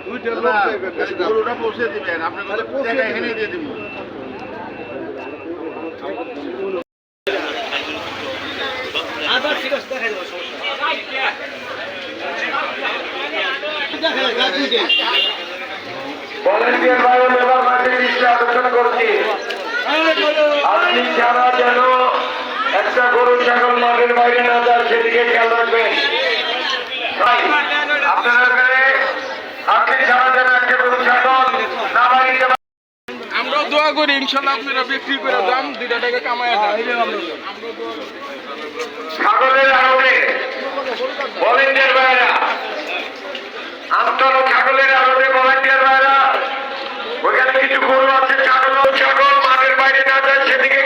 দুইটা লোক গরুটা পৌঁছে দিবেন, আপনার এখানে দিয়ে দিব। ভলেন্টিয়ার ভাই ও লেবার ভাইদের দৃষ্টি আকর্ষণ করছি, আপনি ছাড়া যেন একটা গরু ছাগল মাঠের বাইরে না যায় সেদিকে খেয়াল রাখবেন। আপনার আপনি ছাড়া যেন একটা গরু ছাগল না বাড়িতে। আমরাও দোয়া করি ইনশাল্লাহ আপনারা বিক্রি করে দাম 2 টাকা কামায় দেন। ছাগলের আড়তে ভলেন্টিয়ার ভাইরা, আমতলা ছাগলের আড়তে ভলেন্টিয়ার ভাইরা, ওইখানে কিছু গরু আছে, ছাগল মাঠের বাইরে না যায় সেদিকে